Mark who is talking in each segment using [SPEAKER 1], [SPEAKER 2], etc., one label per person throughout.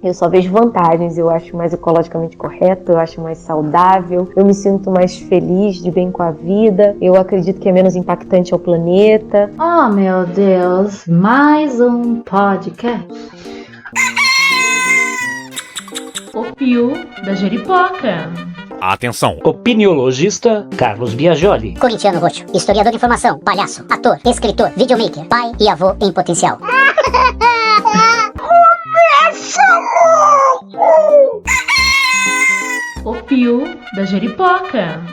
[SPEAKER 1] Eu só vejo vantagens, eu acho mais ecologicamente correto, eu acho mais saudável, eu me sinto mais feliz, de bem com a vida, eu acredito que é menos impactante ao planeta.
[SPEAKER 2] Oh meu Deus, mais um podcast. O Pio da Jeripoca.
[SPEAKER 3] Atenção!
[SPEAKER 4] Opiniologista Carlos Biagioli.
[SPEAKER 5] Corintiano roxo, historiador de informação, palhaço, ator, escritor, videomaker, pai e avô em potencial.
[SPEAKER 6] Começa logo!
[SPEAKER 2] O Pio da Jeripoca.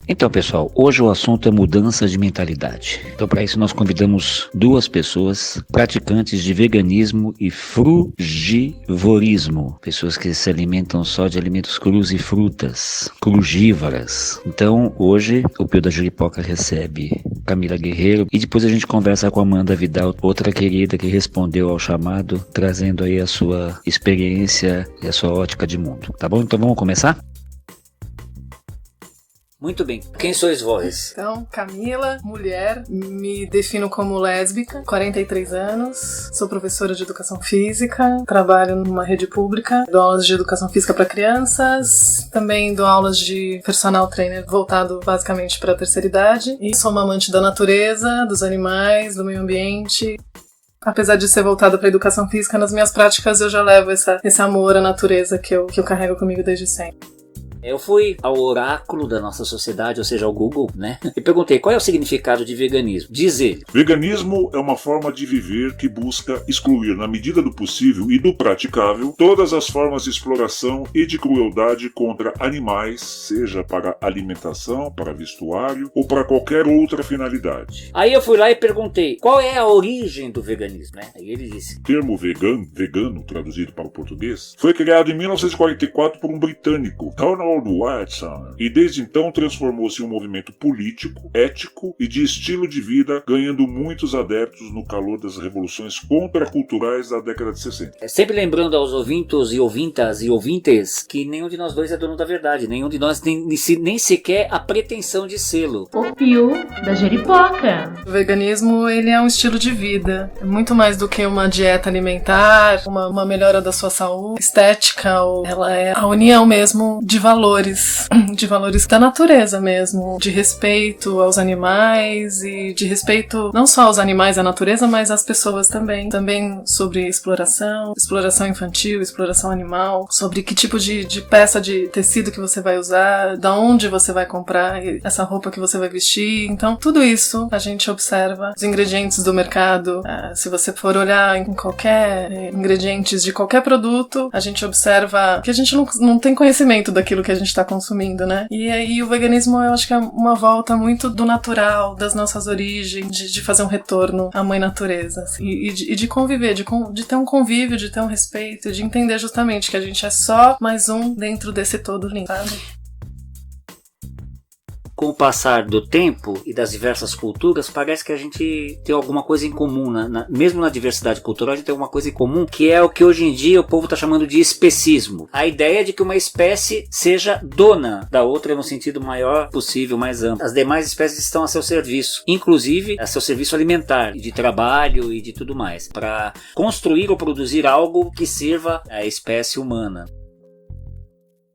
[SPEAKER 4] Então, pessoal, hoje o assunto é mudança de mentalidade. Então, para isso nós convidamos duas pessoas praticantes de veganismo e frugivorismo. Pessoas que se alimentam só de alimentos crus e frutas, crugívoras. Então, hoje o Pio da Jeripoca recebe Camila Guerreiro e depois a gente conversa com a Amanda Vidal, outra querida que respondeu ao chamado, trazendo aí a sua experiência e a sua ótica de mundo. Tá bom? Então vamos começar? Muito bem. Quem sois vós?
[SPEAKER 7] Então, Camila, mulher, me defino como lésbica, 43 anos, sou professora de educação física, trabalho numa rede pública, dou aulas de educação física para crianças, também dou aulas de personal trainer voltado basicamente para a terceira idade, e sou uma amante da natureza, dos animais, do meio ambiente. Apesar de ser voltada para a educação física, nas minhas práticas eu já levo esse amor à natureza que eu carrego comigo desde sempre.
[SPEAKER 4] Eu fui ao oráculo da nossa sociedade, ou seja, ao Google, né? E perguntei qual é o significado de veganismo. Diz ele:
[SPEAKER 8] veganismo é uma forma de viver que busca excluir, na medida do possível e do praticável, todas as formas de exploração e de crueldade contra animais, seja para alimentação, para vestuário ou para qualquer outra finalidade.
[SPEAKER 4] Aí eu fui lá e perguntei qual é a origem do veganismo, né? Aí ele disse:
[SPEAKER 8] o termo vegano, traduzido para o português, foi criado em 1944 por um britânico, Ronald Watson, e desde então transformou-se em um movimento político, ético e de estilo de vida, ganhando muitos adeptos no calor das revoluções contraculturais da década de 60.
[SPEAKER 4] Sempre lembrando aos ouvintos e ouvintas e ouvintes que nenhum de nós dois é dono da verdade, nenhum de nós tem nem sequer a pretensão de sê-lo.
[SPEAKER 2] O Pio da Jeripoca.
[SPEAKER 7] O veganismo, ele é um estilo de vida, é muito mais do que uma dieta alimentar, uma melhora da sua saúde, estética, ela é a união mesmo de valores da natureza mesmo, de respeito aos animais e de respeito não só aos animais e à natureza, mas às pessoas também. Também sobre exploração infantil, exploração animal, sobre que tipo de peça de tecido que você vai usar, da onde você vai comprar essa roupa que você vai vestir. Então, tudo isso a gente observa. Os ingredientes do mercado, se você for olhar em qualquer ingredientes de qualquer produto, a gente observa que a gente não tem conhecimento daquilo que a gente está consumindo, né? E aí o veganismo, eu acho que é uma volta muito do natural, das nossas origens, de fazer um retorno à mãe natureza, assim, e de conviver, de ter um convívio, de ter um respeito, de entender justamente que a gente é só mais um dentro desse todo lindo, sabe?
[SPEAKER 4] Com o passar do tempo e das diversas culturas, parece que a gente tem alguma coisa em comum, mesmo na diversidade cultural a gente tem alguma coisa em comum, que é o que hoje em dia o povo está chamando de especismo. A ideia de que uma espécie seja dona da outra no sentido maior possível, mais amplo. As demais espécies estão a seu serviço, inclusive a seu serviço alimentar, de trabalho e de tudo mais, para construir ou produzir algo que sirva à espécie humana.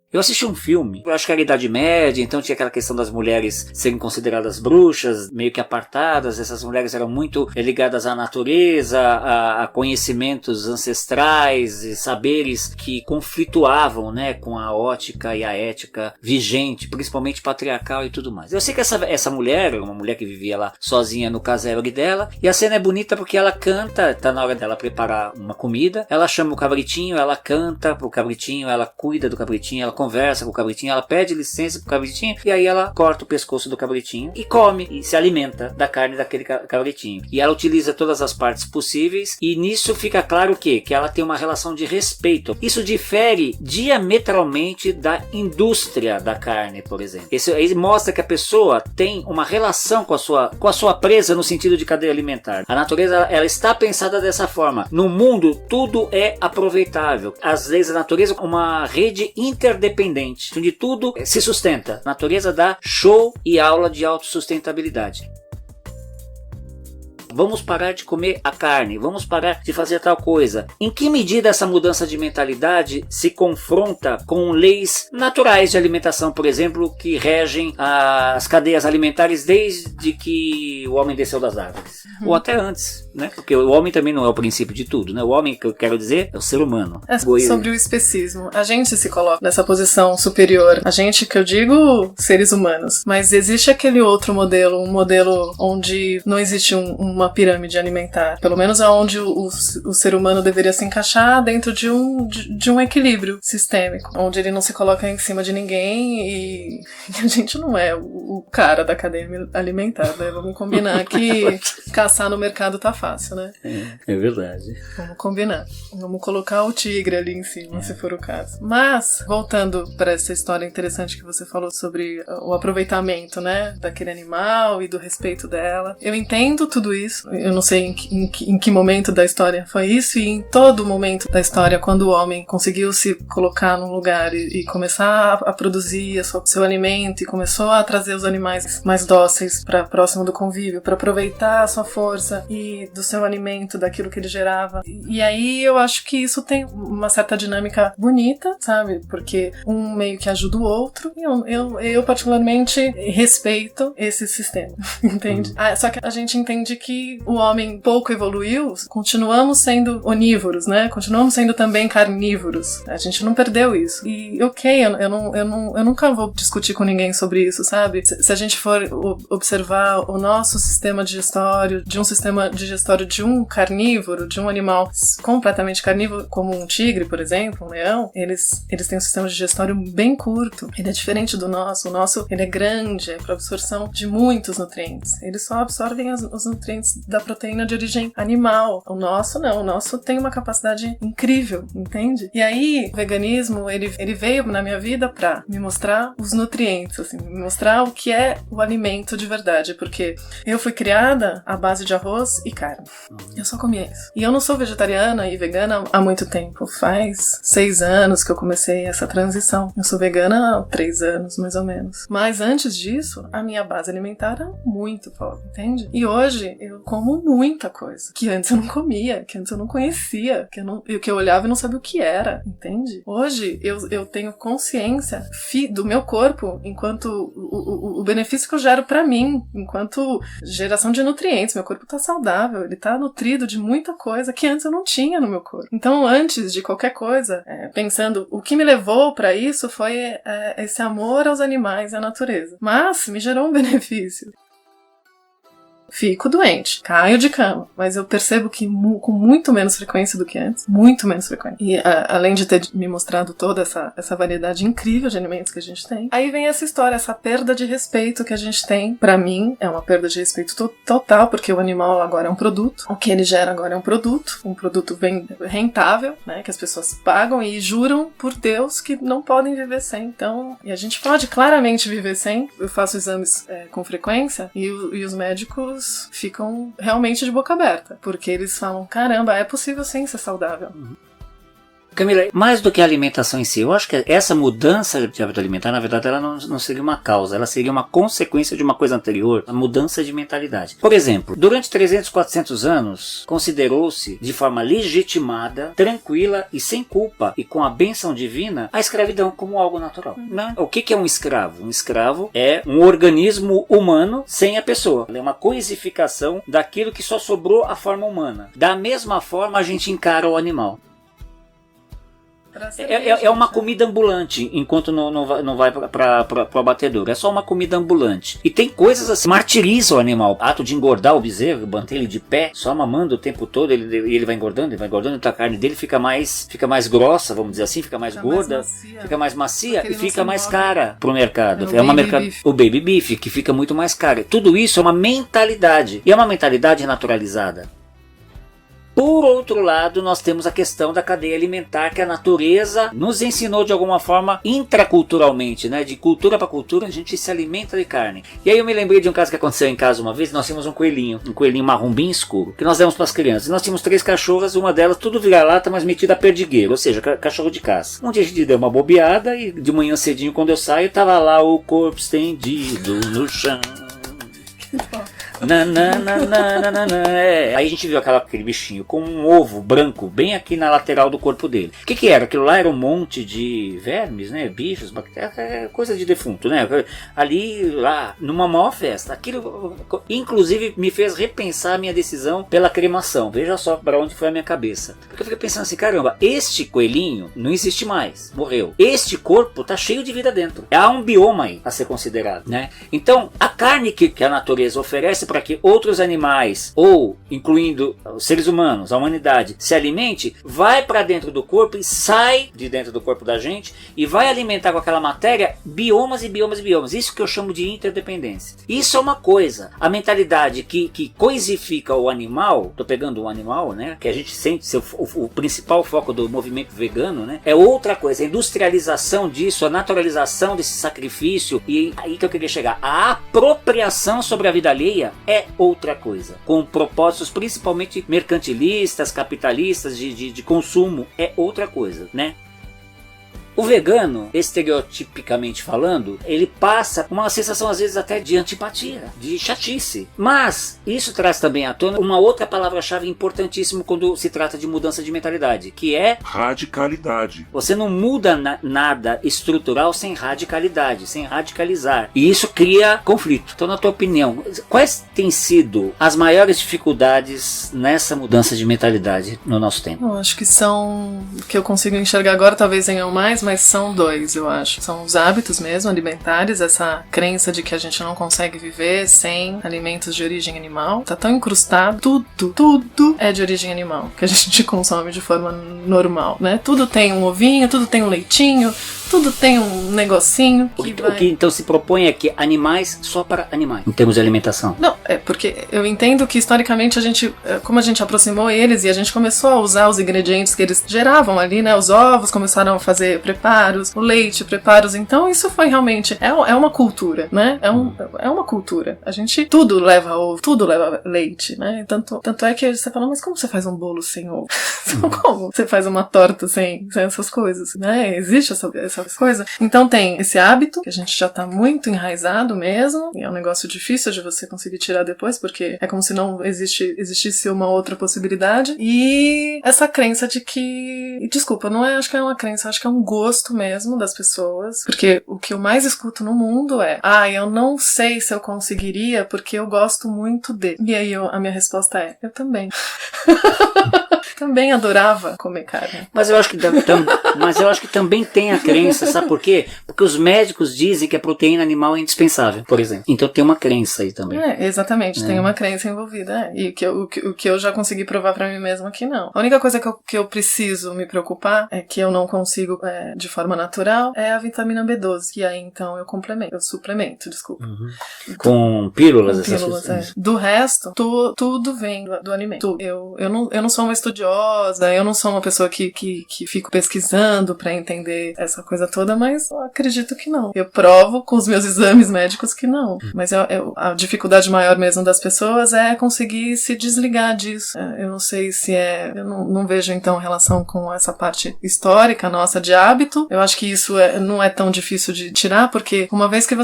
[SPEAKER 4] Eu assisti um filme, eu acho que era a Idade Média, então tinha aquela questão das mulheres serem consideradas bruxas, meio que apartadas. Essas mulheres eram muito ligadas à natureza, a conhecimentos ancestrais e saberes que conflituavam, né, com a ótica e a ética vigente, principalmente patriarcal e tudo mais. Eu sei que essa mulher era uma mulher que vivia lá sozinha no casebre dela, e a cena é bonita porque ela canta, tá na hora dela preparar uma comida, ela chama o cabritinho, ela canta pro cabritinho, ela cuida do cabritinho, ela conversa com o cabritinho, ela pede licença pro cabritinho e aí ela corta o pescoço do cabritinho e come e se alimenta da carne daquele cabritinho. E ela utiliza todas as partes possíveis e nisso fica claro que ela tem uma relação de respeito. Isso difere diametralmente da indústria da carne, por exemplo. Isso aí mostra que a pessoa tem uma relação com a sua presa no sentido de cadeia alimentar. A natureza ela está pensada dessa forma. No mundo tudo é aproveitável. As leis da natureza uma rede interdependente, onde tudo se sustenta. A natureza dá show e aula de autossustentabilidade. vamos parar de comer a carne, vamos parar de fazer tal coisa. Em que medida essa mudança de mentalidade se confronta com leis naturais de alimentação, por exemplo, que regem as cadeias alimentares desde que o homem desceu das árvores? Ou até antes, né? Porque o homem também não é o princípio de tudo, né? O homem, que eu quero dizer, é o ser humano.
[SPEAKER 7] Sobre o especismo, a gente se coloca nessa posição superior. A gente, que eu digo, seres humanos. Mas existe aquele outro modelo, um modelo onde não existe uma pirâmide alimentar. Pelo menos é onde o ser humano deveria se encaixar dentro de um equilíbrio sistêmico. Onde ele não se coloca em cima de ninguém e a gente não é o cara da cadeia alimentar, né? Vamos combinar que caçar no mercado tá fácil, né?
[SPEAKER 4] É verdade.
[SPEAKER 7] Vamos combinar. Vamos colocar o tigre ali em cima, se for o caso. Mas, voltando para essa história interessante que você falou sobre o aproveitamento, né, daquele animal e do respeito dela. Eu entendo tudo isso. Eu não sei em que momento da história foi isso, e em todo momento da história, quando o homem conseguiu se colocar num lugar e começar a produzir seu alimento e começou a trazer os animais mais dóceis para próximo do convívio, para aproveitar a sua força e do seu alimento, daquilo que ele gerava. E aí eu acho que isso tem uma certa dinâmica bonita, sabe? Porque um meio que ajuda o outro, e eu particularmente respeito esse sistema, entende? Só que a gente entende que o homem pouco evoluiu, continuamos sendo onívoros, né? Continuamos sendo também carnívoros. A gente não perdeu isso. E ok, eu nunca vou discutir com ninguém sobre isso, sabe? Se a gente for observar o nosso sistema digestório, de um sistema digestório de um carnívoro, de um animal completamente carnívoro, como um tigre, por exemplo, um leão, eles têm um sistema digestório bem curto. Ele é diferente do nosso. O nosso, ele é grande, é para absorção de muitos nutrientes. Eles só absorvem os nutrientes da proteína de origem animal. O nosso não. O nosso tem uma capacidade incrível, entende? E aí, o veganismo, ele veio na minha vida pra me mostrar os nutrientes, assim, me mostrar o que é o alimento de verdade, porque eu fui criada à base de arroz e carne. Eu só comia isso. E eu não sou vegetariana e vegana há muito tempo. Faz 6 anos que eu comecei essa transição. Eu sou vegana há 3 anos, mais ou menos. Mas antes disso, a minha base alimentar era muito pobre, entende? E hoje eu como muita coisa que antes eu não comia, que antes eu não conhecia, que eu olhava e não sabia o que era, entende? Hoje eu tenho consciência do meu corpo enquanto o benefício que eu gero pra mim, enquanto geração de nutrientes. Meu corpo tá saudável, ele tá nutrido de muita coisa que antes eu não tinha no meu corpo. Então, antes de qualquer coisa, pensando, o que me levou pra isso foi esse amor aos animais e à natureza. Mas me gerou um benefício. Fico doente, caio de cama, mas eu percebo que com muito menos frequência do que antes, muito menos frequência. E além de ter me mostrado toda essa variedade incrível de alimentos que a gente tem, aí vem essa história, essa perda de respeito que a gente tem. Pra mim, é uma perda de respeito total, porque o animal agora é um produto, o que ele gera agora é um produto bem rentável, né, que as pessoas pagam e juram por Deus que não podem viver sem. Então, e a gente pode claramente viver sem. Eu faço exames com frequência e os médicos ficam realmente de boca aberta, porque eles falam, caramba, é possível sim ser saudável.
[SPEAKER 4] Camila, mais do que a alimentação em si, eu acho que essa mudança de hábito alimentar, na verdade, ela não seria uma causa, ela seria uma consequência de uma coisa anterior, a mudança de mentalidade. Por exemplo, durante 300, 400 anos, considerou-se de forma legitimada, tranquila e sem culpa, e com a bênção divina, a escravidão como algo natural. Né? O que é um escravo? Um escravo é um organismo humano sem a pessoa. É uma coisificação daquilo que só sobrou a forma humana. Da mesma forma, a gente encara o animal. É uma comida ambulante, enquanto não vai para o abatedouro. É só uma comida ambulante. E tem coisas assim, martiriza o animal. Ato de engordar o bezerro, manter ele de pé, só mamando o tempo todo, ele vai engordando, então a carne dele fica mais grossa, vamos dizer assim, fica mais gorda, fica mais macia e fica mais cara pro mercado. O baby beef, que fica muito mais caro. Tudo isso é uma mentalidade. E é uma mentalidade naturalizada. Por outro lado, nós temos a questão da cadeia alimentar, que a natureza nos ensinou de alguma forma intraculturalmente, né? De cultura para cultura, a gente se alimenta de carne. E aí eu me lembrei de um caso que aconteceu em casa uma vez. Nós tínhamos um coelhinho marrom bem escuro, que nós demos para as crianças. E nós tínhamos 3 cachorras, uma delas tudo vira-lata, mas metida a perdigueiro, ou seja, cachorro de caça. Um dia a gente deu uma bobeada e de manhã cedinho, quando eu saio, tava lá o corpo estendido no chão. Aí a gente viu aquele bichinho com um ovo branco bem aqui na lateral do corpo dele. O que era? Aquilo lá era um monte de vermes, né? Bichos, bactérias, coisa de defunto, né? Ali, lá, numa maior festa. Aquilo, inclusive, me fez repensar a minha decisão pela cremação. Veja só para onde foi a minha cabeça. Porque eu fiquei pensando assim, caramba, este coelhinho não existe mais, morreu. Este corpo tá cheio de vida dentro. Há um bioma aí a ser considerado, né? Então, a carne que a natureza oferece para que outros animais, ou incluindo os seres humanos, a humanidade, se alimente, vai para dentro do corpo e sai de dentro do corpo da gente e vai alimentar com aquela matéria biomas e biomas e biomas. Isso que eu chamo de interdependência. Isso é uma coisa. A mentalidade que coisifica o animal, tô pegando um animal, né? Que a gente sente ser o principal foco do movimento vegano, né? É outra coisa. A industrialização disso, a naturalização desse sacrifício, e aí que eu queria chegar. A apropriação sobre a vida alheia é outra coisa. Com propósitos principalmente mercantilistas, capitalistas, de consumo, é outra coisa, né? O vegano, estereotipicamente falando, ele passa uma sensação às vezes até de antipatia, de chatice. Mas isso traz também à tona uma outra palavra-chave importantíssima quando se trata de mudança de mentalidade, que é
[SPEAKER 8] radicalidade.
[SPEAKER 4] Você não muda nada estrutural sem radicalidade, sem radicalizar. E isso cria conflito. Então, na tua opinião, quais têm sido as maiores dificuldades nessa mudança de mentalidade no nosso tempo?
[SPEAKER 7] Eu acho que são, que eu consigo enxergar agora, talvez venham mais, mas são dois, eu acho. São os hábitos mesmo, alimentares, essa crença de que a gente não consegue viver sem alimentos de origem animal. Tá tão incrustado, tudo é de origem animal, que a gente consome de forma normal, né? Tudo tem um ovinho, tudo tem um leitinho, tudo tem um negocinho que
[SPEAKER 4] O que então se propõe é que animais só para animais, em termos de alimentação.
[SPEAKER 7] Não, é porque eu entendo que historicamente a gente, como a gente aproximou eles e a gente começou a usar os ingredientes que eles geravam ali, né? Os ovos começaram a fazer preparos, o leite, preparos. Então isso foi realmente, é uma cultura, né? É uma cultura. A gente, tudo leva ovo, tudo leva leite, né? Tanto é que você fala, mas como você faz um bolo sem ovo? Como você faz uma torta sem essas coisas, né? Existe essa coisa. Então tem esse hábito, que a gente já tá muito enraizado mesmo, e é um negócio difícil de você conseguir tirar depois, porque é como se não existisse uma outra possibilidade. E essa crença de que... Desculpa, não é, acho que é uma crença, acho que é um gosto mesmo das pessoas, porque o que eu mais escuto no mundo é, eu não sei se eu conseguiria porque eu gosto muito de. E aí a minha resposta é, eu também. Também adorava comer carne.
[SPEAKER 4] Mas eu acho que também tem a crença, sabe por quê? Porque os médicos dizem que a proteína animal é indispensável, por exemplo. Então tem uma crença aí também.
[SPEAKER 7] Exatamente, tem uma crença envolvida. E o que eu já consegui provar pra mim mesma que não. A única coisa que eu preciso me preocupar é que eu não consigo de forma natural é a vitamina B12. E aí então eu suplemento, desculpa.
[SPEAKER 4] Uhum. Com pílulas, essas
[SPEAKER 7] coisas. Do resto, tudo vem do alimento. Eu não sou uma estudiosa, eu não sou uma pessoa que fico pesquisando pra entender essa coisa toda, mas eu acredito que não. Eu provo com os meus exames médicos que não. Mas a dificuldade maior mesmo das pessoas é conseguir se desligar disso. Eu não sei se eu não vejo então relação com essa parte histórica nossa de hábito. Eu acho que isso não é tão difícil de tirar, porque uma vez que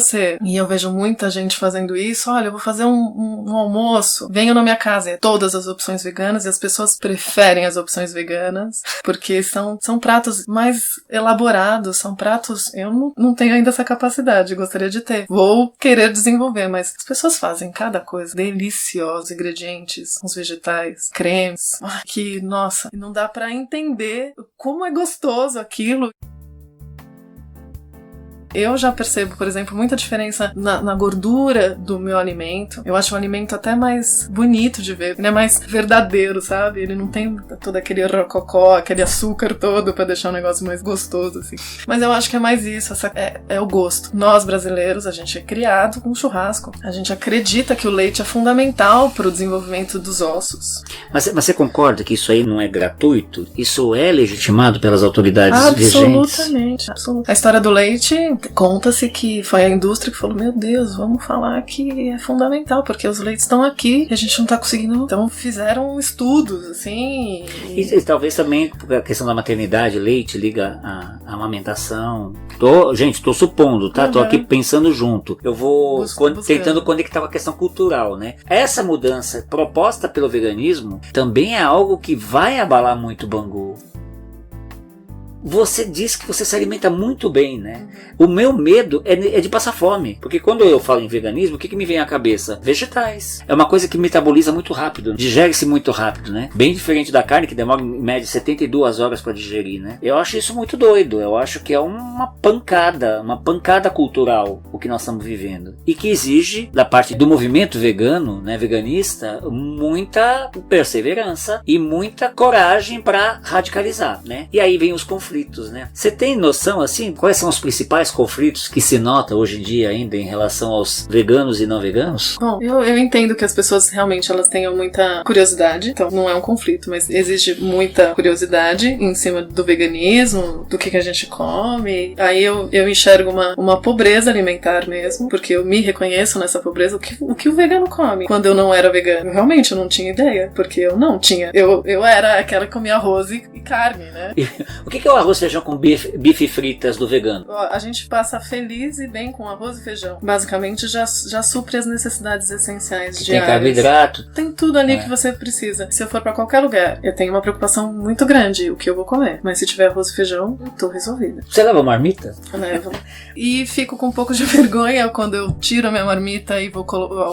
[SPEAKER 7] e eu vejo muita gente fazendo isso, olha, eu vou fazer um almoço, venham na minha casa, todas as opções veganas, e as pessoas preferem as opções veganas, porque são pratos mais elaborados, são pratos, eu não tenho ainda essa capacidade, gostaria de ter, vou querer desenvolver, mas as pessoas fazem cada coisa deliciosa, ingredientes, uns vegetais, cremes, que, nossa, não dá pra entender como é gostoso aquilo. Eu já percebo, por exemplo, muita diferença na gordura do meu alimento. Eu acho o alimento até mais bonito de ver. Ele é mais verdadeiro, sabe? Ele não tem todo aquele rococó, aquele açúcar todo pra deixar o negócio mais gostoso, assim. Mas eu acho que é mais isso, é o gosto. Nós, brasileiros, a gente é criado com churrasco. A gente acredita que o leite é fundamental pro desenvolvimento dos ossos.
[SPEAKER 4] Mas você concorda que isso aí não é gratuito? Isso é legitimado pelas autoridades vigentes?
[SPEAKER 7] Absolutamente. A história do leite... conta-se que foi a indústria que falou, meu Deus, vamos falar que é fundamental, porque os leites estão aqui e a gente não tá conseguindo. Então fizeram estudos, assim.
[SPEAKER 4] E talvez também a questão da maternidade, leite liga a amamentação. Gente, tô supondo, tá? Tô aqui pensando junto. Eu vou tentando conectar com a questão cultural, né? Essa mudança proposta pelo veganismo também é algo que vai abalar muito o Bangu. Você diz que você se alimenta muito bem, né? O meu medo é de passar fome. Porque quando eu falo em veganismo, o que me vem à cabeça? Vegetais. É uma coisa que metaboliza muito rápido, digere-se muito rápido, né? Bem diferente da carne, que demora em média 72 horas para digerir, né? Eu acho isso muito doido. Eu acho que é uma pancada cultural o que nós estamos vivendo. E que exige, da parte do movimento vegano, né, veganista, muita perseverança e muita coragem para radicalizar, né? E aí vem os conflitos. Né? Você tem noção, assim, quais são os principais conflitos que se nota hoje em dia ainda em relação aos veganos e não veganos?
[SPEAKER 7] Bom, eu entendo que as pessoas realmente elas tenham muita curiosidade, então não é um conflito, mas existe muita curiosidade em cima do veganismo, do que a gente come. Aí eu enxergo uma pobreza alimentar mesmo, porque eu me reconheço nessa pobreza. O que o vegano come? Quando eu não era vegano, eu realmente não tinha ideia, porque eu não tinha. Eu era aquela que comia arroz e carne, né?
[SPEAKER 4] O que é o arroz, feijão com bife fritas do vegano?
[SPEAKER 7] A gente passa feliz e bem com arroz e feijão. Basicamente já supre as necessidades essenciais diárias.
[SPEAKER 4] Tem carboidrato.
[SPEAKER 7] Tem tudo ali que você precisa. Se eu for pra qualquer lugar, eu tenho uma preocupação muito grande, o que eu vou comer. Mas se tiver arroz e feijão, eu tô resolvida.
[SPEAKER 4] Você leva marmita?
[SPEAKER 7] Eu levo. E fico com um pouco de vergonha quando eu tiro a minha marmita e vou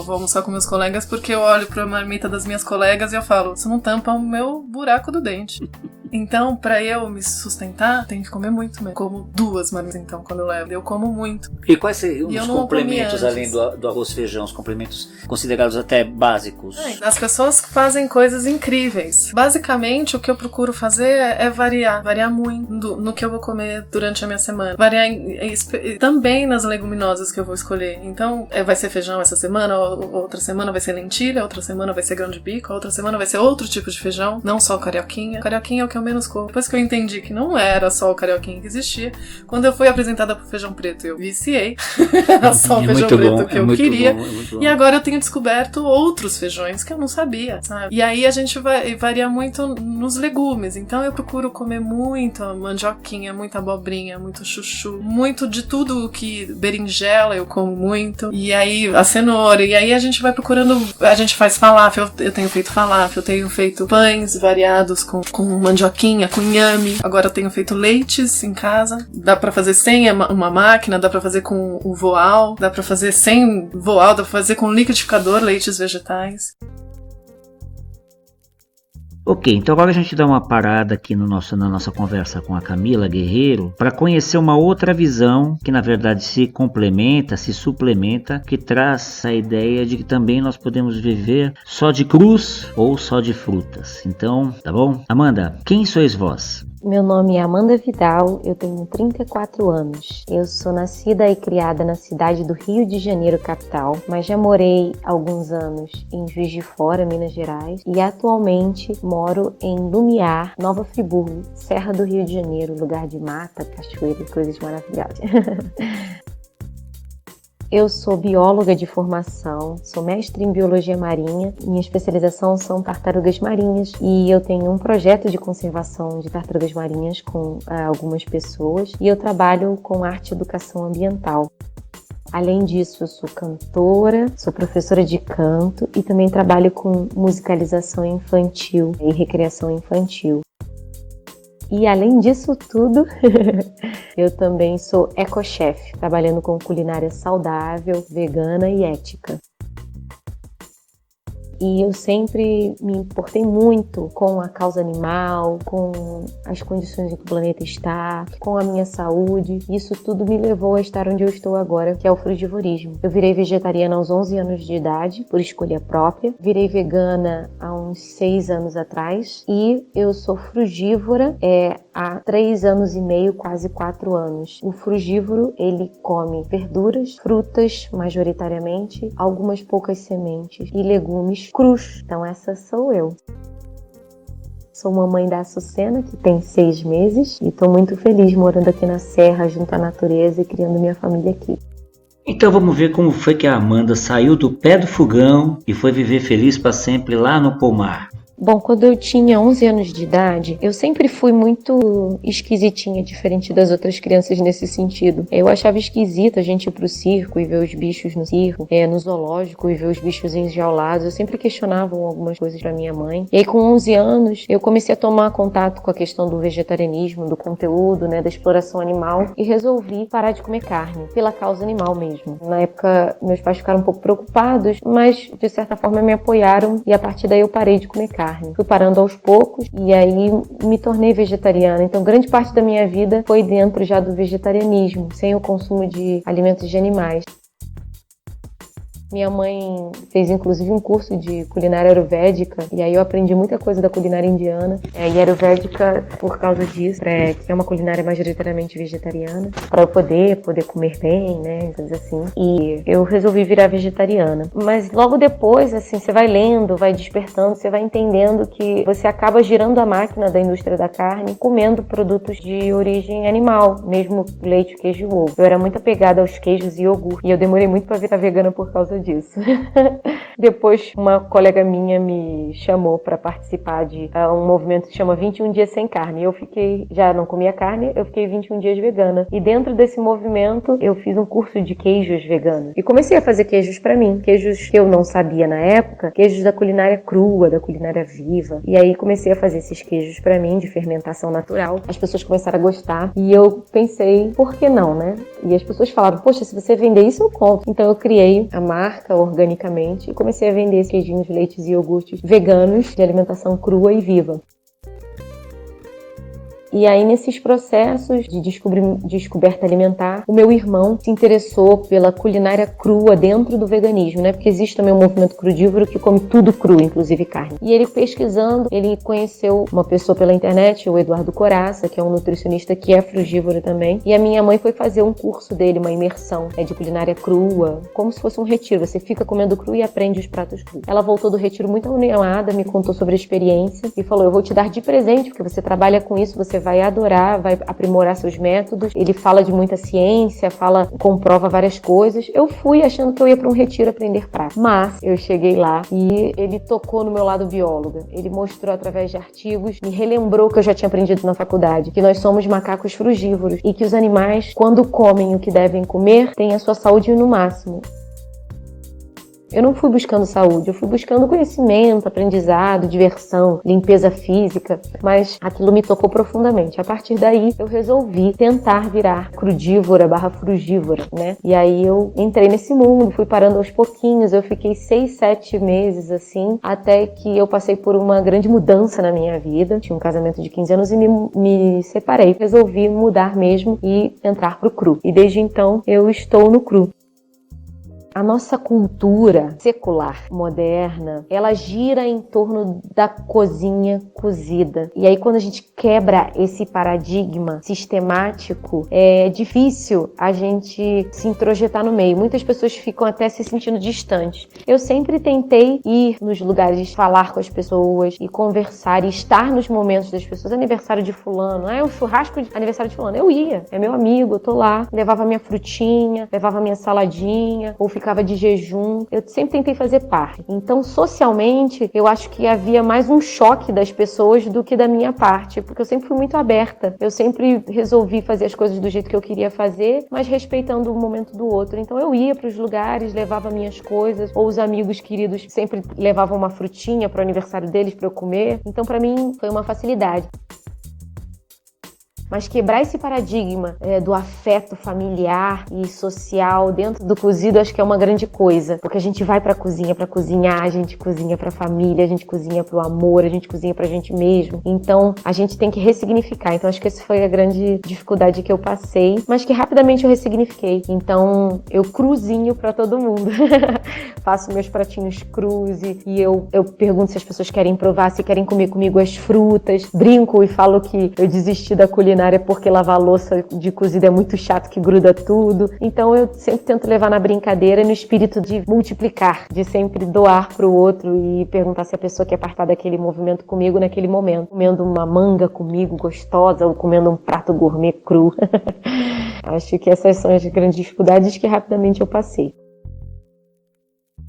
[SPEAKER 7] almoçar com meus colegas, porque eu olho pra marmita das minhas colegas e eu falo, você não tampa o meu buraco do dente. Então, pra eu me sustentar, tenho que comer muito mesmo. Como 2 marmitas, então, quando eu levo. Eu como muito.
[SPEAKER 4] E quais seriam os complementos, além do arroz e feijão? Os complementos considerados até básicos?
[SPEAKER 7] As pessoas fazem coisas incríveis. Basicamente, o que eu procuro fazer é variar. Variar muito no que eu vou comer durante a minha semana. Variar também nas leguminosas que eu vou escolher. Então, vai ser feijão essa semana, outra semana vai ser lentilha, outra semana vai ser grão de bico, outra semana vai ser outro tipo de feijão, não só carioquinha. Carioquinha é o que eu menos como. Depois que eu entendi que não era só o carioquinha que existia, quando eu fui apresentada pro feijão preto, eu viciei. Era só o feijão preto que eu queria. E agora eu tenho descoberto outros feijões que eu não sabia, sabe? E aí a gente varia muito nos legumes. Então eu procuro comer muito mandioquinha, muita abobrinha, muito chuchu, muito de tudo que berinjela eu como muito. E aí a cenoura. E aí a gente vai procurando. A gente faz falafel. Eu tenho feito falafel, eu tenho feito pães variados com mandioquinha, com inhame. Agora eu tenho feito leites em casa. Dá pra fazer sem uma máquina, dá pra fazer com o voal, dá pra fazer sem voal, dá pra fazer com liquidificador, leites vegetais.
[SPEAKER 3] Ok, então agora a gente dá uma parada aqui na nossa conversa com a Camila Guerreiro para conhecer uma outra visão que na verdade se complementa, se suplementa, que traz a ideia de que também nós podemos viver só de crus ou só de frutas. Então, tá bom? Amanda, quem sois vós?
[SPEAKER 1] Meu nome é Amanda Vidal, eu tenho 34 anos. Eu sou nascida e criada na cidade do Rio de Janeiro, capital, mas já morei alguns anos em Juiz de Fora, Minas Gerais, e atualmente moro em Lumiar, Nova Friburgo, Serra do Rio de Janeiro, lugar de mata, cachoeira e coisas maravilhosas. Eu sou bióloga de formação, sou mestre em biologia marinha, minha especialização são tartarugas marinhas e eu tenho um projeto de conservação de tartarugas marinhas com algumas pessoas e eu trabalho com arte e educação ambiental. Além disso, eu sou cantora, sou professora de canto e também trabalho com musicalização infantil e recreação infantil. E além disso tudo, eu também sou ecochef, trabalhando com culinária saudável, vegana e ética. E eu sempre me importei muito com a causa animal, com as condições em que o planeta está, com a minha saúde. Isso tudo me levou a estar onde eu estou agora, que é o frugivorismo. Eu virei vegetariana aos 11 anos de idade, por escolha própria. Virei vegana há uns 6 anos atrás. E eu sou frugívora há 3 anos e meio, quase 4 anos. O frugívoro, ele come verduras, frutas, majoritariamente, algumas poucas sementes e legumes crus. Então essa sou eu. Sou mamãe da Açucena, que tem 6 meses, e estou muito feliz morando aqui na Serra, junto à natureza e criando minha família aqui.
[SPEAKER 3] Então vamos ver como foi que a Amanda saiu do pé do fogão e foi viver feliz para sempre lá no pomar.
[SPEAKER 1] Bom, quando eu tinha 11 anos de idade, eu sempre fui muito esquisitinha, diferente das outras crianças nesse sentido. Eu achava esquisito a gente ir pro circo e ver os bichos no circo, no zoológico e ver os bichos enjaulados. Eu sempre questionava algumas coisas pra minha mãe. E aí, com 11 anos, eu comecei a tomar contato com a questão do vegetarianismo, do conteúdo, da exploração animal, e resolvi parar de comer carne, pela causa animal mesmo. Na época, meus pais ficaram um pouco preocupados, mas de certa forma me apoiaram, e a partir daí eu parei de comer carne. Fui parando aos poucos e aí me tornei vegetariana. Então, grande parte da minha vida foi dentro já do vegetarianismo, sem o consumo de alimentos de animais. Minha mãe fez inclusive um curso de culinária ayurvédica e aí eu aprendi muita coisa da culinária indiana. E ayurvédica por causa disso, que é uma culinária majoritariamente vegetariana, para eu poder comer bem, coisas assim. E eu resolvi virar vegetariana. Mas logo depois, assim, você vai lendo, vai despertando, você vai entendendo que você acaba girando a máquina da indústria da carne, comendo produtos de origem animal, mesmo leite, queijo e ovo. Eu era muito apegada aos queijos e iogurte e eu demorei muito para virar vegana por causa disso. Depois, uma colega minha me chamou para participar de um movimento que chama 21 dias sem carne. Eu já não comia carne, eu fiquei 21 dias vegana. E dentro desse movimento, eu fiz um curso de queijos veganos. E comecei a fazer queijos para mim. Queijos que eu não sabia na época, queijos da culinária crua, da culinária viva. E aí comecei a fazer esses queijos para mim, de fermentação natural. As pessoas começaram a gostar. E eu pensei, por que não, né? E as pessoas falaram, poxa, se você vender isso, eu compro. Então eu criei a marca organicamente e comecei a vender esses queijinhos, leites e iogurtes veganos de alimentação crua e viva. E aí, nesses processos de descoberta alimentar, o meu irmão se interessou pela culinária crua dentro do veganismo, né? Porque existe também um movimento crudívoro que come tudo cru, inclusive carne. E ele pesquisando, ele conheceu uma pessoa pela internet, o Eduardo Coraça, que é um nutricionista que é frugívoro também. E a minha mãe foi fazer um curso dele, uma imersão de culinária crua, como se fosse um retiro. Você fica comendo cru e aprende os pratos crus. Ela voltou do retiro muito animada, me contou sobre a experiência e falou, eu vou te dar de presente, porque você trabalha com isso, você vai adorar, vai aprimorar seus métodos. Ele fala de muita ciência, comprova várias coisas. Eu fui achando que eu ia para um retiro aprender prática. Mas eu cheguei lá e ele tocou no meu lado bióloga. Ele mostrou através de artigos, me relembrou que eu já tinha aprendido na faculdade, que nós somos macacos frugívoros e que os animais, quando comem o que devem comer, têm a sua saúde no máximo. Eu não fui buscando saúde, eu fui buscando conhecimento, aprendizado, diversão, limpeza física, mas aquilo me tocou profundamente. A partir daí, eu resolvi tentar virar crudívora/frugívora, né? E aí eu entrei nesse mundo, fui parando aos pouquinhos, eu fiquei 6, 7 meses assim, até que eu passei por uma grande mudança na minha vida. Tinha um casamento de 15 anos e me separei. Resolvi mudar mesmo e entrar pro cru. E desde então, eu estou no cru. A nossa cultura secular, moderna, ela gira em torno da cozinha cozida. E aí, quando a gente quebra esse paradigma sistemático, é difícil a gente se introjetar no meio. Muitas pessoas ficam até se sentindo distantes. Eu sempre tentei ir nos lugares, falar com as pessoas e conversar e estar nos momentos das pessoas. Aniversário de fulano, um churrasco de aniversário de fulano. Eu ia, é meu amigo, eu tô lá, levava minha frutinha, levava minha saladinha, ou ficava de jejum. Eu sempre tentei fazer parte. Então, socialmente, eu acho que havia mais um choque das pessoas do que da minha parte, porque eu sempre fui muito aberta. Eu sempre resolvi fazer as coisas do jeito que eu queria fazer, mas respeitando o momento do outro. Então, eu ia para os lugares, levava minhas coisas, ou os amigos queridos sempre levavam uma frutinha para o aniversário deles para eu comer. Então, para mim, foi uma facilidade. Mas quebrar esse paradigma do afeto familiar e social dentro do cozido, acho que é uma grande coisa. Porque a gente vai pra cozinha pra cozinhar, a gente cozinha pra família, a gente cozinha pro amor, a gente cozinha pra gente mesmo. Então, a gente tem que ressignificar. Então, acho que essa foi a grande dificuldade que eu passei, mas que rapidamente eu ressignifiquei. Então, eu cruzinho pra todo mundo. Faço meus pratinhos crus e eu pergunto se as pessoas querem provar, se querem comer comigo as frutas. Brinco e falo que eu desisti da culinária culinária porque lavar louça de cozida é muito chato, que gruda tudo. Então eu sempre tento levar na brincadeira, no espírito de multiplicar, de sempre doar pro outro e perguntar se a pessoa quer participar daquele movimento comigo naquele momento. Comendo uma manga comigo gostosa ou comendo um prato gourmet cru. Acho que essas são as grandes dificuldades que rapidamente eu passei.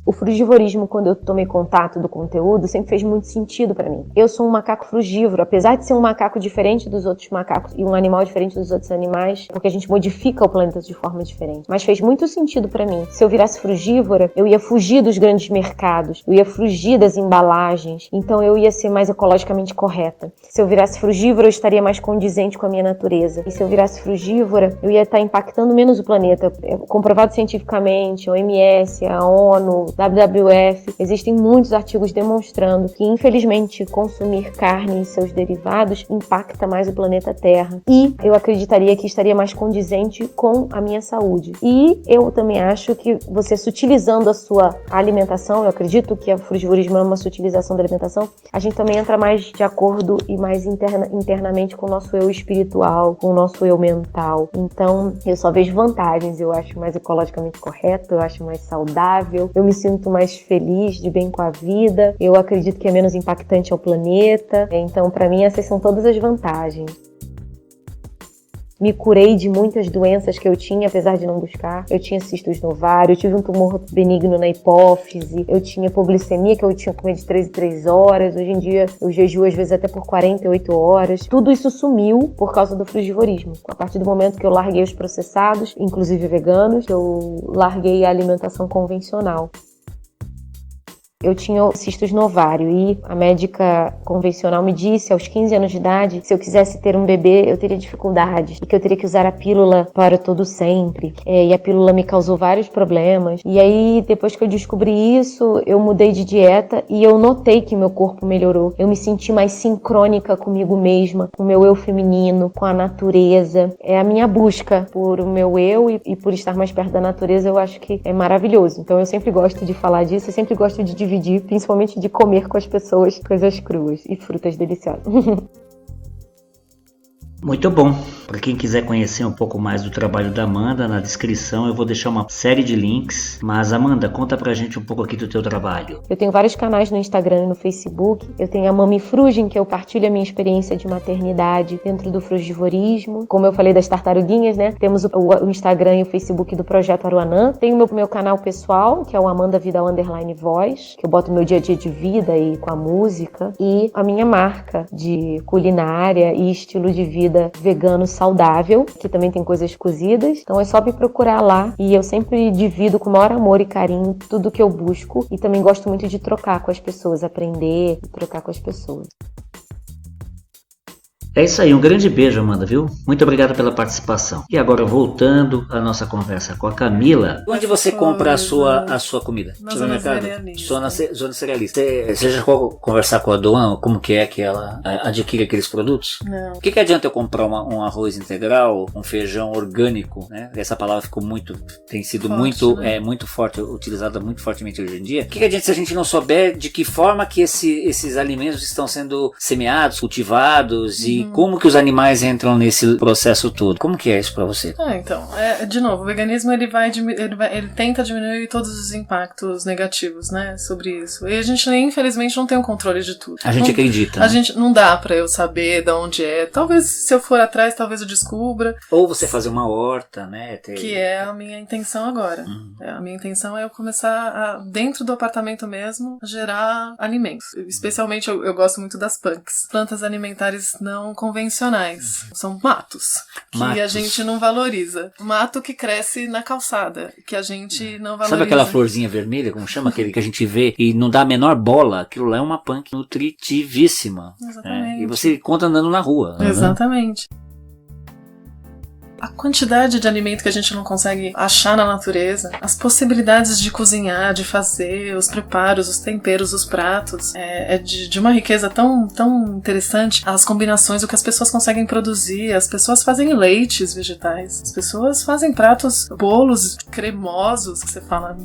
[SPEAKER 1] O frugivorismo, quando eu tomei contato do conteúdo, sempre fez muito sentido pra mim. Eu sou um macaco frugívoro, apesar de ser um macaco diferente dos outros macacos e um animal diferente dos outros animais, porque a gente modifica o planeta de forma diferente. Mas fez muito sentido pra mim. Se eu virasse frugívora, eu ia fugir dos grandes mercados, eu ia fugir das embalagens, então eu ia ser mais ecologicamente correta. Se eu virasse frugívora, eu estaria mais condizente com a minha natureza. E se eu virasse frugívora, eu ia estar impactando menos o planeta. É comprovado cientificamente, a OMS, a ONU, WWF, existem muitos artigos demonstrando que, infelizmente, consumir carne e seus derivados impacta mais o planeta Terra. E eu acreditaria que estaria mais condizente com a minha saúde. E eu também acho que você sutilizando a sua alimentação, eu acredito que o frugivorismo é uma sutilização da alimentação, a gente também entra mais de acordo e mais internamente com o nosso eu espiritual, com o nosso eu mental. Então, eu só vejo vantagens, eu acho mais ecologicamente correto, eu acho mais saudável, eu me sinto mais feliz, de bem com a vida, eu acredito que é menos impactante ao planeta. Então, para mim, essas são todas as vantagens. Me curei de muitas doenças que eu tinha, apesar de não buscar. Eu tinha cistos no ovário, eu tive um tumor benigno na hipófise, eu tinha hipoglicemia, que eu tinha que comer de 3 em 3 horas. Hoje em dia, eu jejuo às vezes até por 48 horas. Tudo isso sumiu por causa do frugivorismo. A partir do momento que eu larguei os processados, inclusive veganos, eu larguei a alimentação convencional. Eu tinha cistos no ovário e a médica convencional me disse aos 15 anos de idade que se eu quisesse ter um bebê eu teria dificuldades e que eu teria que usar a pílula para todo sempre. E a pílula me causou vários problemas. E aí, depois que eu descobri isso, eu mudei de dieta e eu notei que meu corpo melhorou. Eu me senti mais sincrônica comigo mesma, com o meu eu feminino, com a natureza. É a minha busca por o meu eu e por estar mais perto da natureza, eu acho que é maravilhoso. Então eu sempre gosto de falar disso, eu sempre gosto de dividir, principalmente de comer com as pessoas coisas cruas e frutas deliciosas.
[SPEAKER 3] Muito bom. Para quem quiser conhecer um pouco mais do trabalho da Amanda, na descrição eu vou deixar uma série de links. Mas Amanda, conta pra gente um pouco aqui do teu trabalho.
[SPEAKER 1] Eu tenho vários canais no Instagram e no Facebook. Eu tenho a Mami Frugem, que eu partilho a minha experiência de maternidade dentro do frugivorismo. Como eu falei das tartaruguinhas, né? Temos o Instagram e o Facebook do Projeto Aruanã. Tenho o meu canal pessoal, que é o Amanda Vida _ Voz, que eu boto meu dia a dia de vida e com a música. E a minha marca de culinária e estilo de vida vegano saudável, que também tem coisas cozidas. Então é só me procurar lá e eu sempre divido com o maior amor e carinho tudo que eu busco e também gosto muito de trocar com as pessoas, aprender e trocar com as pessoas.
[SPEAKER 3] É isso aí, um grande beijo, Amanda, viu? Muito obrigado pela participação. E agora, voltando à nossa conversa com a Camila.
[SPEAKER 4] Onde você compra a sua comida?
[SPEAKER 7] Na Zona Cerealista.
[SPEAKER 4] Zona Cerealista. Você já conversar com a Doan, como que é que ela adquire aqueles produtos?
[SPEAKER 7] Não.
[SPEAKER 4] O que adianta eu comprar um arroz integral, um feijão orgânico, né? Essa palavra tem sido
[SPEAKER 7] forte,
[SPEAKER 4] muito,
[SPEAKER 7] né?
[SPEAKER 4] Muito forte, utilizada muito fortemente hoje em dia. O que adianta se a gente não souber de que forma que esses alimentos estão sendo semeados, cultivados e como que os animais entram nesse processo todo? Como que é isso pra você?
[SPEAKER 7] Então, de novo, o veganismo ele tenta diminuir todos os impactos negativos, né, sobre isso. E a gente, infelizmente, não tem o controle de tudo.
[SPEAKER 4] A gente acredita.
[SPEAKER 7] A gente não dá pra eu saber de onde é. Talvez, se eu for atrás, talvez eu descubra.
[SPEAKER 4] Ou você fazer uma horta, né?
[SPEAKER 7] Que é a minha intenção agora. A minha intenção é eu começar, dentro do apartamento mesmo, a gerar alimentos. Especialmente, eu gosto muito das punks. Plantas alimentares não convencionais. São matos. Que a gente não valoriza. Mato que cresce na calçada. Que a gente não valoriza.
[SPEAKER 4] Sabe aquela florzinha vermelha, como chama? Aquele que a gente vê e não dá a menor bola? Aquilo lá é uma punk nutritivíssima.
[SPEAKER 7] Exatamente.
[SPEAKER 4] E você conta andando na rua.
[SPEAKER 7] Exatamente. a quantidade de alimento que a gente não consegue achar na natureza, as possibilidades de cozinhar, de fazer, os preparos, os temperos, os pratos, é de uma riqueza tão, tão interessante. As combinações, o que as pessoas conseguem produzir, as pessoas fazem leites vegetais, as pessoas fazem pratos, bolos cremosos, que você fala,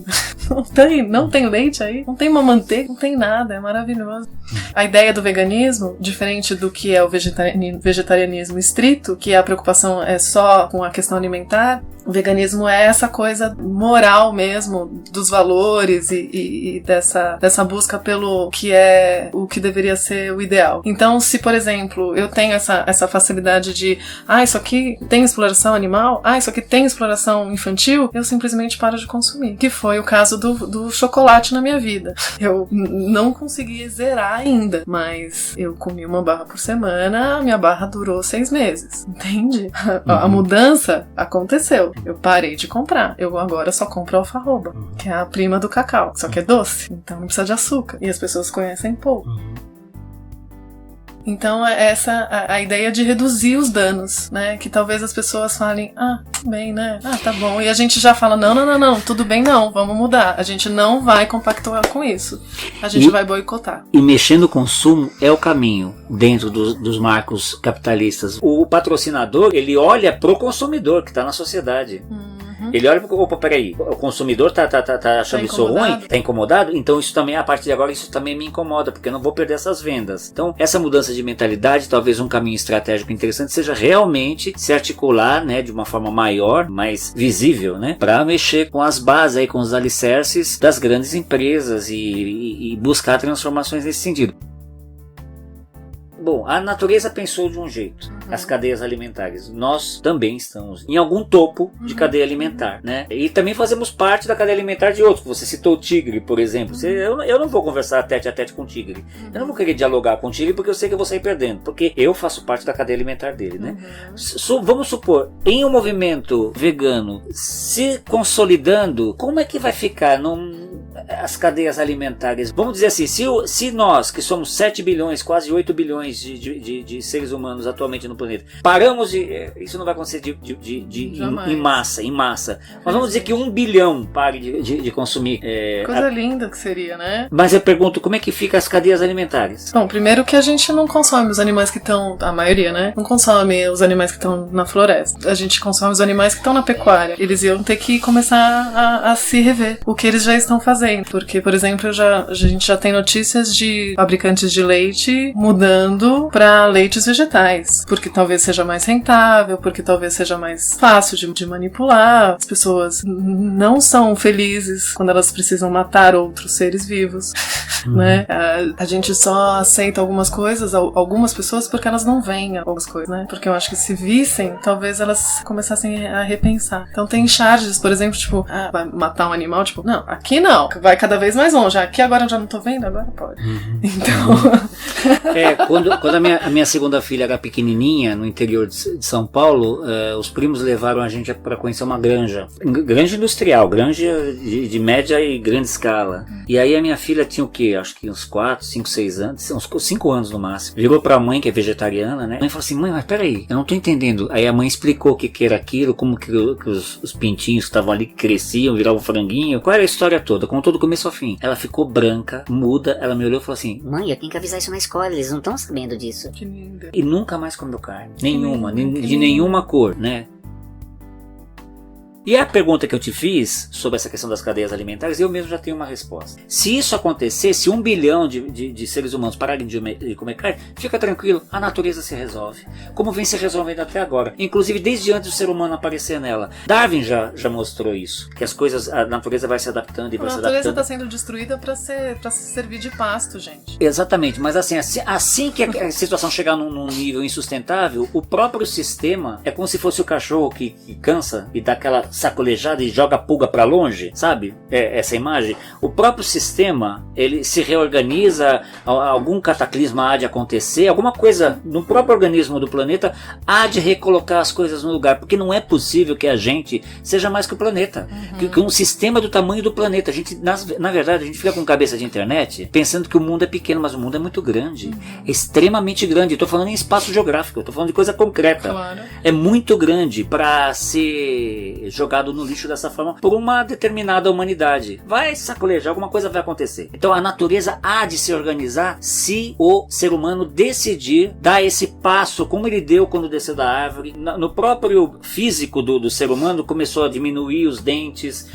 [SPEAKER 7] não tem leite aí, não tem uma manteiga, não tem nada, é maravilhoso. A ideia do veganismo, diferente do que é o vegetarianismo estrito, que a preocupação é só com a questão alimentar, o veganismo é essa coisa moral mesmo, dos valores e dessa busca pelo que é o que deveria ser o ideal. Então, se, por exemplo, eu tenho essa facilidade de isso aqui tem exploração animal, isso aqui tem exploração infantil, eu simplesmente paro de consumir. Que foi o caso do chocolate na minha vida. Eu não consegui zerar ainda, mas eu comi uma barra por semana, a minha barra durou 6 meses, entende? A mudança aconteceu. Eu parei de comprar. Eu agora só compro alfarroba, que é a prima do cacau, só que é doce, então não precisa de açúcar. E as pessoas conhecem pouco. Então, essa a ideia de reduzir os danos, né? Que talvez as pessoas falem, tudo bem, né? Tá bom. E a gente já fala, não, tudo bem não, vamos mudar. A gente não vai compactuar com isso. A gente vai boicotar.
[SPEAKER 4] E mexer no consumo é o caminho dentro dos marcos capitalistas. O patrocinador, ele olha pro consumidor que tá na sociedade. Ele olha pro... Opa, peraí, o consumidor tá achando isso ruim? Tá incomodado? Então isso também, a partir de agora, isso também me incomoda, porque eu não vou perder essas vendas. Então, essa mudança de mentalidade, talvez um caminho estratégico interessante, seja realmente se articular, né, de uma forma maior, mais visível, né, para mexer com as bases, aí, com os alicerces das grandes empresas e buscar transformações nesse sentido. Bom, a natureza pensou de um jeito, as cadeias alimentares. Nós também estamos em algum topo de cadeia alimentar, né? E também fazemos parte da cadeia alimentar de outros. Você citou o tigre, por exemplo. Eu não vou conversar tete a tete com o tigre. Eu não vou querer dialogar com o tigre porque eu sei que eu vou sair perdendo. Porque eu faço parte da cadeia alimentar dele, né? Vamos supor, em um movimento vegano se consolidando, como é que vai ficar as cadeias alimentares? Vamos dizer assim, se nós, que somos 7 bilhões, quase 8 bilhões de seres humanos atualmente no planeta, paramos isso não vai acontecer em massa. Mas vamos dizer que 1 bilhão pare de consumir.
[SPEAKER 7] Coisa linda que seria, né?
[SPEAKER 4] Mas eu pergunto, como é que fica as cadeias alimentares?
[SPEAKER 7] Bom, primeiro que a gente não consome os animais que estão, a maioria, né? Não consome os animais que estão na floresta. A gente consome os animais que estão na pecuária. Eles iam ter que começar a se rever o que eles já estão fazendo. Porque, por exemplo, a gente já tem notícias de fabricantes de leite mudando para leites vegetais, porque talvez seja mais rentável, porque talvez seja mais fácil de manipular. As pessoas não são felizes quando elas precisam matar outros seres vivos, né? A gente só aceita algumas coisas, algumas pessoas, porque elas não veem algumas coisas, né? Porque eu acho que se vissem, talvez elas começassem a repensar. Então tem charges, por exemplo, tipo, vai matar um animal, tipo, não, aqui não, vai cada vez mais longe. Aqui agora eu já não tô vendo, agora pode. Então...
[SPEAKER 4] Quando a minha segunda filha era pequenininha, no interior de São Paulo, os primos levaram a gente para conhecer uma granja industrial, granja de média e grande escala. E aí a minha filha tinha o quê? Acho que uns 4, 5, 6 anos, uns 5 anos no máximo. Virou pra mãe, que é vegetariana, né? A mãe falou assim, mãe, mas peraí, eu não tô entendendo. Aí a mãe explicou o que era aquilo, como que os pintinhos que estavam ali cresciam, viravam franguinho. Qual era a história toda? Contou do começo ao fim. Ela ficou branca, muda, ela me olhou e falou assim,
[SPEAKER 5] Mãe, eu tenho que avisar isso na escola, eles não estão sabendo disso.
[SPEAKER 7] Que linda.
[SPEAKER 4] E nunca mais comeu carne. Nenhuma, de nenhuma cor, né? E a pergunta que eu te fiz sobre essa questão das cadeias alimentares, eu mesmo já tenho uma resposta. Se isso acontecer, se 1 bilhão de seres humanos pararem de comer carne, fica tranquilo, a natureza se resolve. Como vem se resolvendo até agora. Inclusive desde antes do ser humano aparecer nela. Darwin já mostrou isso. Que as coisas, a natureza vai se adaptando e vai se adaptando.
[SPEAKER 7] A natureza está sendo destruída para se servir de pasto, gente.
[SPEAKER 4] Exatamente, mas assim que a situação chegar num nível insustentável, o próprio sistema é como se fosse o cachorro que cansa e dá aquela sacolejada e joga a pulga para longe, sabe? Essa imagem. O próprio sistema, ele se reorganiza, algum cataclisma há de acontecer, alguma coisa no próprio organismo do planeta há de recolocar as coisas no lugar, porque não é possível que a gente seja mais que o planeta, que um sistema do tamanho do planeta. A gente, na verdade, a gente fica com cabeça de internet pensando que o mundo é pequeno, mas o mundo é muito grande, é extremamente grande. Estou falando em espaço geográfico, estou falando de coisa concreta.
[SPEAKER 7] Claro.
[SPEAKER 4] É muito grande para ser jogado no lixo dessa forma por uma determinada humanidade. Vai sacolejar, alguma coisa vai acontecer. Então a natureza há de se organizar se o ser humano decidir dar esse passo, como ele deu quando desceu da árvore. No próprio físico do ser humano começou a diminuir os dentes,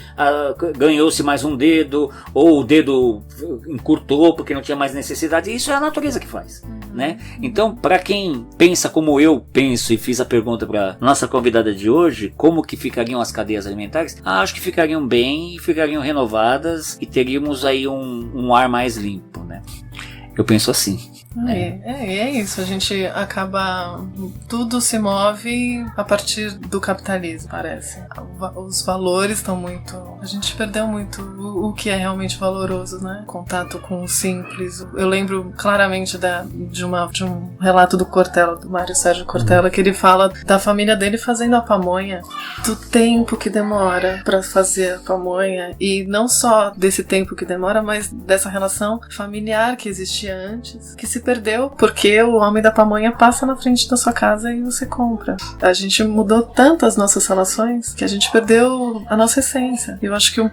[SPEAKER 4] ganhou-se mais um dedo, ou o dedo encurtou porque não tinha mais necessidade. Isso é a natureza que faz, né? Então, para quem pensa como eu penso, e fiz a pergunta para nossa convidada de hoje, como que ficariam as cadeias alimentares? Acho que ficariam bem, ficariam renovadas e teríamos aí um ar mais limpo, né? Eu penso assim.
[SPEAKER 7] É isso, a gente acaba, tudo se move a partir do capitalismo, parece. Os valores estão muito, a gente perdeu muito o que é realmente valoroso, né? Contato com o simples. Eu lembro claramente de um relato do Cortella, do Mário Sérgio Cortella, que ele fala da família dele fazendo a pamonha, do tempo que demora pra fazer a pamonha, e não só desse tempo que demora, mas dessa relação familiar que existia antes, que se perdeu porque o homem da pamonha passa na frente da sua casa e você compra. A gente mudou tanto as nossas relações que a gente perdeu a nossa essência. Eu acho que o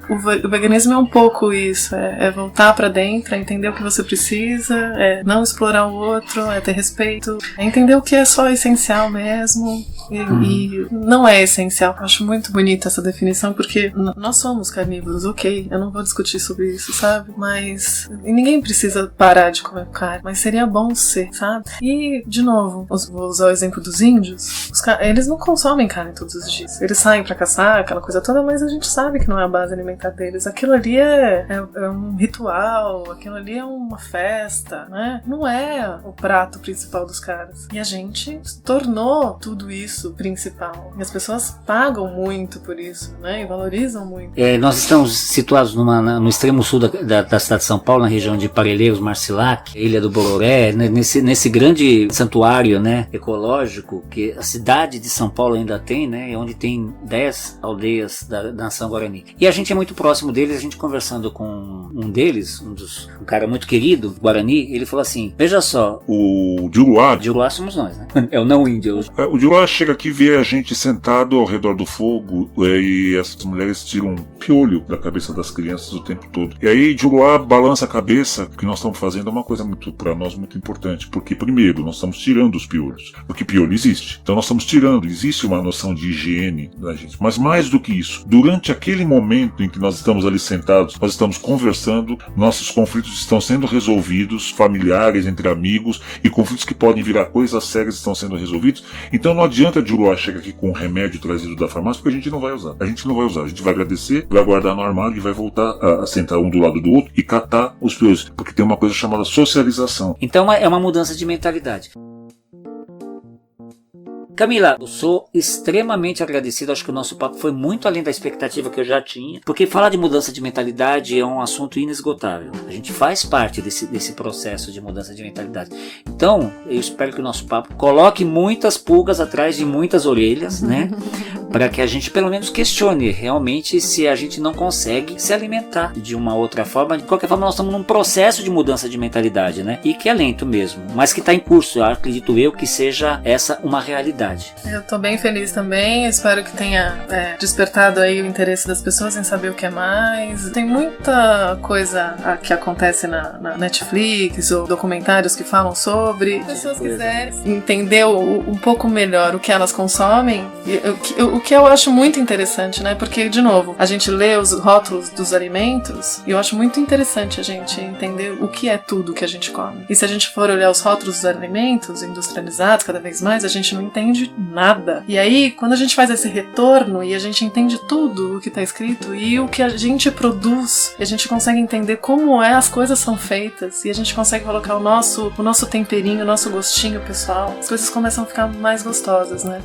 [SPEAKER 7] veganismo é um pouco isso, é voltar pra dentro, é entender o que você precisa, é não explorar o outro, é ter respeito, é entender o que é só essencial mesmo e não é essencial. Eu acho muito bonita essa definição, porque nós somos carnívoros, ok, eu não vou discutir sobre isso, sabe? Mas ninguém precisa parar de comer carne, mas seria bom ser, sabe? E, de novo, vou usar o exemplo dos índios. Eles não consomem carne todos os dias. Eles saem pra caçar, aquela coisa toda, mas a gente sabe que não é a base alimentar deles. Aquilo ali é um ritual, aquilo ali é uma festa, né? Não é o prato principal dos caras. E a gente tornou tudo isso principal. E as pessoas pagam muito por isso, né? E valorizam muito.
[SPEAKER 4] Nós estamos situados no extremo sul da cidade de São Paulo, na região de Parelheiros, Marcilac, Ilha do Bororé, nesse grande santuário, né, ecológico que a cidade de São Paulo ainda tem, né, onde tem 10 aldeias da nação Guarani. E a gente é muito próximo deles. A gente conversando com um deles, um cara muito querido, Guarani, ele falou assim, veja só,
[SPEAKER 8] o Juruá
[SPEAKER 4] somos nós, né? É o não índio.
[SPEAKER 8] O Juruá chega aqui e vê a gente sentado ao redor do fogo, e essas mulheres tiram um piolho da cabeça das crianças o tempo todo. E aí Juruá balança a cabeça. O que nós estamos fazendo é uma coisa muito, para nós, muito importante, porque primeiro nós estamos tirando os piolhos, porque piolho existe, então nós estamos tirando, existe uma noção de higiene da gente, mas mais do que isso, durante aquele momento em que nós estamos ali sentados, nós estamos conversando, nossos conflitos estão sendo resolvidos, familiares, entre amigos, e conflitos que podem virar coisas sérias estão sendo resolvidos. Então não adianta Juruá chegar aqui com um remédio trazido da farmácia, porque a gente não vai usar, a gente vai agradecer, vai guardar no armário e vai voltar a sentar um do lado do outro e catar os piolhos, porque tem uma coisa chamada socialização.
[SPEAKER 4] Então é uma mudança de mentalidade. Camila, eu sou extremamente agradecido, acho que o nosso papo foi muito além da expectativa que eu já tinha, porque falar de mudança de mentalidade é um assunto inesgotável. A gente faz parte desse processo de mudança de mentalidade. Então, eu espero que o nosso papo coloque muitas pulgas atrás de muitas orelhas, né? Para que a gente pelo menos questione realmente se a gente não consegue se alimentar de uma outra forma. De qualquer forma, nós estamos num processo de mudança de mentalidade, né? E que é lento mesmo, mas que está em curso. Eu acredito eu que seja essa uma realidade.
[SPEAKER 7] Eu tô bem feliz também, espero que tenha despertado aí o interesse das pessoas em saber o que é mais. Tem muita coisa que acontece na Netflix, ou documentários que falam sobre. Se as pessoas quiserem entender um pouco melhor o que elas consomem, o que eu acho muito interessante, né? Porque, de novo, a gente lê os rótulos dos alimentos e eu acho muito interessante a gente entender o que é tudo que a gente come. E se a gente for olhar os rótulos dos alimentos industrializados cada vez mais, a gente não entende nada. E aí, quando a gente faz esse retorno e a gente entende tudo o que está escrito e o que a gente produz, a gente consegue entender como as coisas são feitas e a gente consegue colocar o nosso temperinho, o nosso gostinho pessoal, as coisas começam a ficar mais gostosas, né?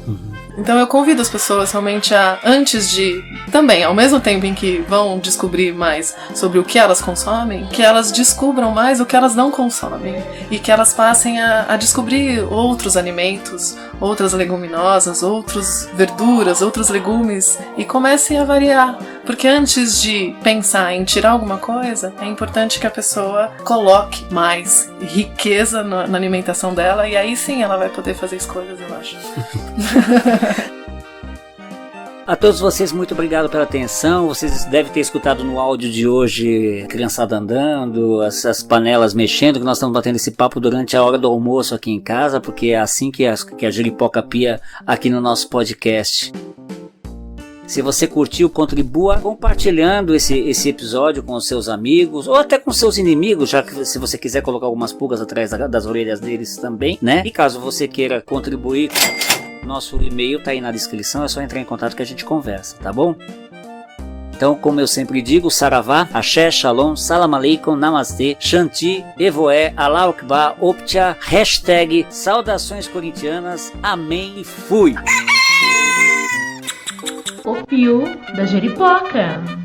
[SPEAKER 7] Então eu convido as pessoas realmente a, antes de, também, ao mesmo tempo em que vão descobrir mais sobre o que elas consomem, que elas descubram mais o que elas não consomem e que elas passem a descobrir outros alimentos, outras leguminosas, outras verduras, outros legumes e comecem a variar. Porque antes de pensar em tirar alguma coisa, é importante que a pessoa coloque mais riqueza na alimentação dela e aí sim ela vai poder fazer escolhas, eu acho.
[SPEAKER 4] A todos vocês, muito obrigado pela atenção. Vocês devem ter escutado no áudio de hoje a criançada andando, as panelas mexendo, que nós estamos batendo esse papo durante a hora do almoço aqui em casa, porque é assim que a jeripoca pia aqui no nosso podcast. Se você curtiu, contribua compartilhando esse episódio com os seus amigos ou até com seus inimigos, já que se você quiser colocar algumas pulgas atrás das orelhas deles também, né? E caso você queira contribuir, nosso e-mail tá aí na descrição, é só entrar em contato que a gente conversa, tá bom? Então, como eu sempre digo, Saravá, Axé, Shalom, Salam Aleikum, Namastê, Shanti, Evoé, Allah Akbar, Optia, hashtag Saudações Corintianas, Amém e Fui!
[SPEAKER 2] O Pio da Jeripoca.